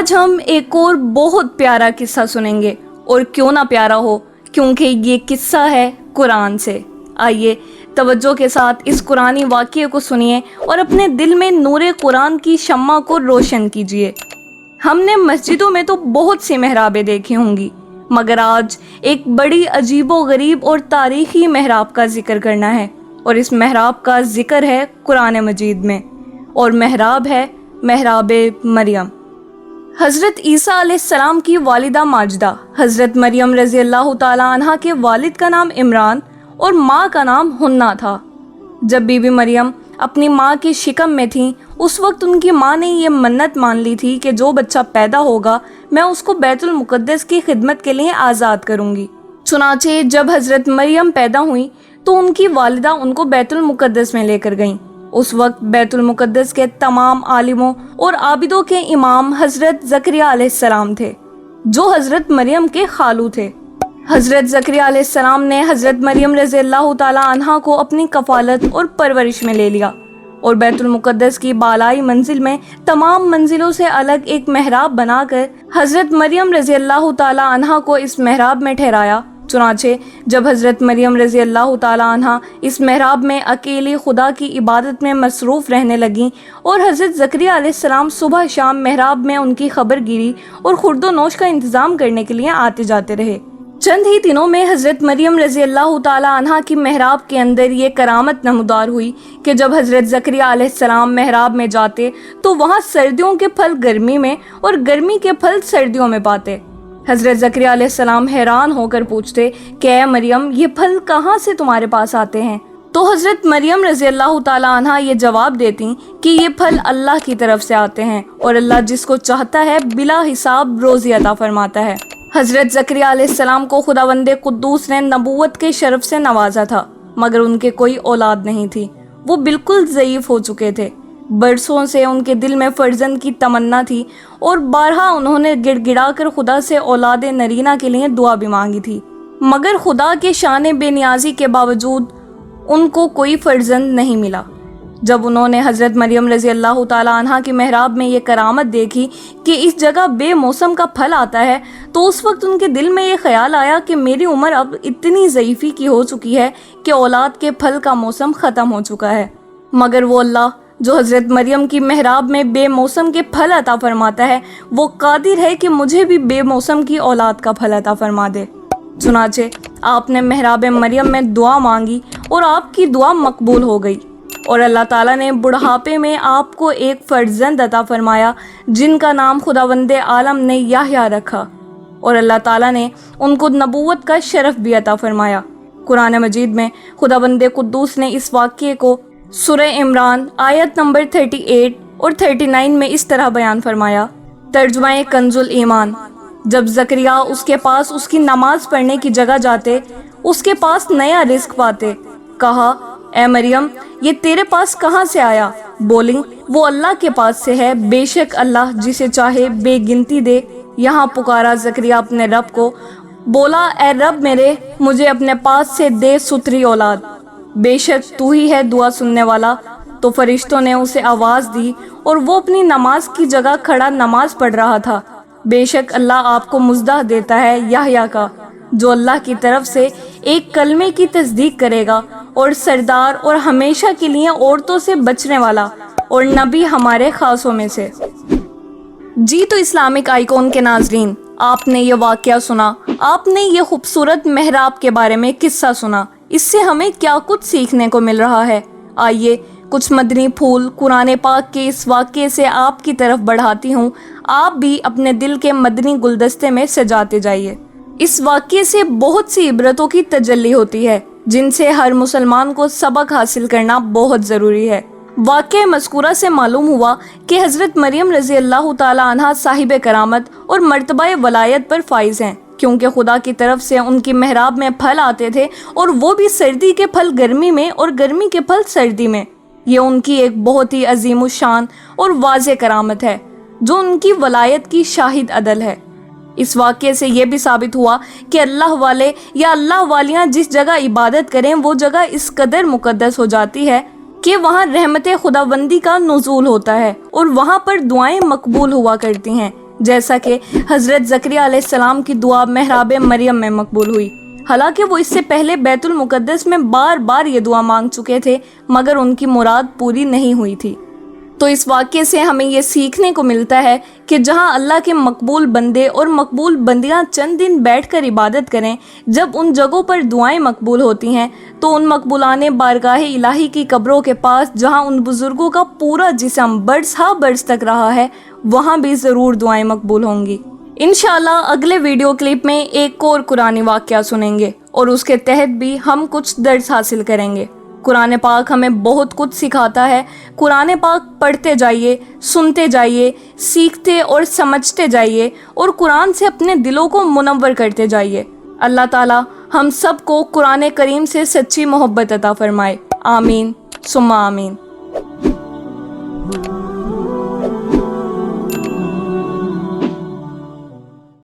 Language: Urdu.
آج ہم ایک اور بہت پیارا قصہ سنیں گے، اور کیوں نہ پیارا ہو، کیونکہ یہ قصہ ہے قرآن سے۔ آئیے توجہ کے ساتھ اس قرآنی واقعے کو سنیے اور اپنے دل میں نور قرآن کی شمع کو روشن کیجیے۔ ہم نے مسجدوں میں تو بہت سی محرابیں دیکھی ہوں گی، مگر آج ایک بڑی عجیب و غریب اور تاریخی محراب کا ذکر کرنا ہے، اور اس محراب کا ذکر ہے قرآن مجید میں، اور محراب ہے محراب مریم۔ حضرت عیسیٰ علیہ السلام کی والدہ ماجدہ حضرت مریم رضی اللہ تعالیٰ عنہ کے والد کا نام عمران اور ماں کا نام حنا تھا۔ جب بی بی مریم اپنی ماں کی شکم میں تھیں، اس وقت ان کی ماں نے یہ منت مان لی تھی کہ جو بچہ پیدا ہوگا میں اس کو بیت المقدس کی خدمت کے لیے آزاد کروں گی۔ چنانچہ جب حضرت مریم پیدا ہوئیں تو ان کی والدہ ان کو بیت المقدس میں لے کر گئیں۔ اس وقت بیت المقدس کے تمام عالموں اور عابدوں کے امام حضرت زکریہ علیہ السلام تھے، جو حضرت مریم کے خالو تھے۔ حضرت زکریہ علیہ السلام نے حضرت مریم رضی اللہ تعالیٰ عنہا کو اپنی کفالت اور پرورش میں لے لیا، اور بیت المقدس کی بالائی منزل میں تمام منزلوں سے الگ ایک محراب بنا کر حضرت مریم رضی اللہ تعالیٰ عنہا کو اس محراب میں ٹھہرایا۔ چنانچہ جب حضرت مریم رضی اللہ تعالیٰ عنہ اس محراب میں اکیلی خدا کی عبادت میں مصروف رہنے لگیں، اور حضرت زکریہ علیہ السلام صبح شام محراب میں ان کی خبر گیری اور خورد و نوش کا انتظام کرنے کے لیے آتے جاتے رہے۔ چند ہی دنوں میں حضرت مریم رضی اللہ تعالیٰ عنہ کی محراب کے اندر یہ کرامت نمودار ہوئی کہ جب حضرت زکریہ علیہ السلام محراب میں جاتے تو وہاں سردیوں کے پھل گرمی میں اور گرمی کے پھل سردیوں میں پاتے۔ حضرت زکریہ علیہ السلام حیران ہو کر پوچھتے کہ اے مریم، یہ پھل کہاں سے تمہارے پاس آتے ہیں؟ تو حضرت مریم رضی اللہ تعالیٰ عنہ یہ جواب دیتی کہ یہ پھل اللہ کی طرف سے آتے ہیں، اور اللہ جس کو چاہتا ہے بلا حساب روزی عطا فرماتا ہے۔ حضرت زکریہ علیہ السلام کو خداوند قدوس نے نبوت کے شرف سے نوازا تھا، مگر ان کے کوئی اولاد نہیں تھی۔ وہ بالکل ضعیف ہو چکے تھے۔ برسوں سے ان کے دل میں فرزند کی تمنا تھی، اور بارہا انہوں نے گڑ گڑا کر خدا سے اولاد نرینہ کے لیے دعا بھی مانگی تھی، مگر خدا کے شان بے نیازی کے باوجود ان کو کوئی فرزند نہیں ملا۔ جب انہوں نے حضرت مریم رضی اللہ تعالیٰ عنہ کی محراب میں یہ کرامت دیکھی کہ اس جگہ بے موسم کا پھل آتا ہے، تو اس وقت ان کے دل میں یہ خیال آیا کہ میری عمر اب اتنی ضعیفی کی ہو چکی ہے کہ اولاد کے پھل کا موسم ختم ہو چکا ہے، مگر وہ اللہ جو حضرت مریم کی محراب میں بے موسم کے پھل عطا فرماتا ہے، وہ قادر ہے کہ مجھے بھی بے موسم کی اولاد کا پھل عطا فرما دے۔ چنانچہ آپ نے محراب مریم میں دعا مانگی، اور آپ کی دعا مقبول ہو گئی، اور اللہ تعالیٰ نے بڑھاپے میں آپ کو ایک فرزند عطا فرمایا جن کا نام خداوند عالم نے یحییٰ رکھا، اور اللہ تعالیٰ نے ان کو نبوت کا شرف بھی عطا فرمایا۔ قرآن مجید میں خداوند قدوس نے اس واقعے کو سورہ عمران آیت نمبر 38 اور 39 میں اس طرح بیان فرمایا۔ ترجمہ کنز الایمان: جب زکریا اس کے پاس اس کی نماز پڑھنے کی جگہ جاتے، اس کے پاس نیا رزق پاتے، کہا اے مریم، یہ تیرے پاس کہاں سے آیا؟ بولیں وہ اللہ کے پاس سے ہے، بے شک اللہ جسے چاہے بے گنتی دے۔ یہاں پکارا زکریا اپنے رب کو، بولا اے رب میرے، مجھے اپنے پاس سے دے ستھری اولاد، بے شک تو ہی ہے دعا سننے والا۔ تو فرشتوں نے اسے آواز دی، اور وہ اپنی نماز کی جگہ کھڑا نماز پڑھ رہا تھا۔ بے شک اللہ آپ کو مزدہ دیتا ہے یحییٰ کا، جو اللہ کی طرف سے ایک کلمے کی تصدیق کرے گا، اور سردار اور ہمیشہ کے لیے عورتوں سے بچنے والا، اور نبی ہمارے خاصوں میں سے۔ جی تو اسلامک آئیکن کے ناظرین، آپ نے یہ واقعہ سنا، آپ نے یہ خوبصورت محراب کے بارے میں قصہ سنا، اس سے ہمیں کیا کچھ سیکھنے کو مل رہا ہے؟ آئیے کچھ مدنی پھول قرآن پاک کے اس واقعے سے آپ کی طرف بڑھاتی ہوں، آپ بھی اپنے دل کے مدنی گلدستے میں سجاتے جائیے۔ اس واقعے سے بہت سی عبرتوں کی تجلی ہوتی ہے، جن سے ہر مسلمان کو سبق حاصل کرنا بہت ضروری ہے۔ واقعہ مذکورہ سے معلوم ہوا کہ حضرت مریم رضی اللہ تعالیٰ عنہ صاحب کرامت اور مرتبہ ولایت پر فائز ہیں، کیونکہ خدا کی طرف سے ان کی محراب میں پھل آتے تھے، اور وہ بھی سردی کے پھل گرمی میں اور گرمی کے پھل سردی میں۔ یہ ان کی ایک بہت ہی عظیم الشان اور واضح کرامت ہے، جو ان کی ولایت کی شاہد عدل ہے۔ اس واقعے سے یہ بھی ثابت ہوا کہ اللہ والے یا اللہ والیاں جس جگہ عبادت کریں، وہ جگہ اس قدر مقدس ہو جاتی ہے کہ وہاں رحمت خداوندی کا نزول ہوتا ہے، اور وہاں پر دعائیں مقبول ہوا کرتی ہیں، جیسا کہ حضرت زکریا علیہ السلام کی دعا محراب مریم میں مقبول ہوئی۔ حالانکہ وہ اس سے پہلے بیت المقدس میں بار بار یہ دعا مانگ چکے تھے، مگر ان کی مراد پوری نہیں ہوئی تھی۔ تو اس واقعے سے ہمیں یہ سیکھنے کو ملتا ہے کہ جہاں اللہ کے مقبول بندے اور مقبول بندیاں چند دن بیٹھ کر عبادت کریں، جب ان جگہوں پر دعائیں مقبول ہوتی ہیں تو ان مقبولان بارگاہ الہی کی قبروں کے پاس، جہاں ان بزرگوں کا پورا جسم برس ہا برس تک رہا ہے، وہاں بھی ضرور دعائیں مقبول ہوں گی۔ انشاءاللہ اگلے ویڈیو کلپ میں ایک اور قرآنی واقعہ سنیں گے اور اس کے تحت بھی ہم کچھ درس حاصل کریں گے۔ قرآن پاک ہمیں بہت کچھ سکھاتا ہے۔ قرآن پاک پڑھتے جائیے، سنتے جائیے، سیکھتے اور سمجھتے جائیے اور قرآن سے اپنے دلوں کو منور کرتے جائیے۔ اللہ تعالی ہم سب کو قرآن کریم سے سچی محبت عطا فرمائے۔ آمین ثم آمین۔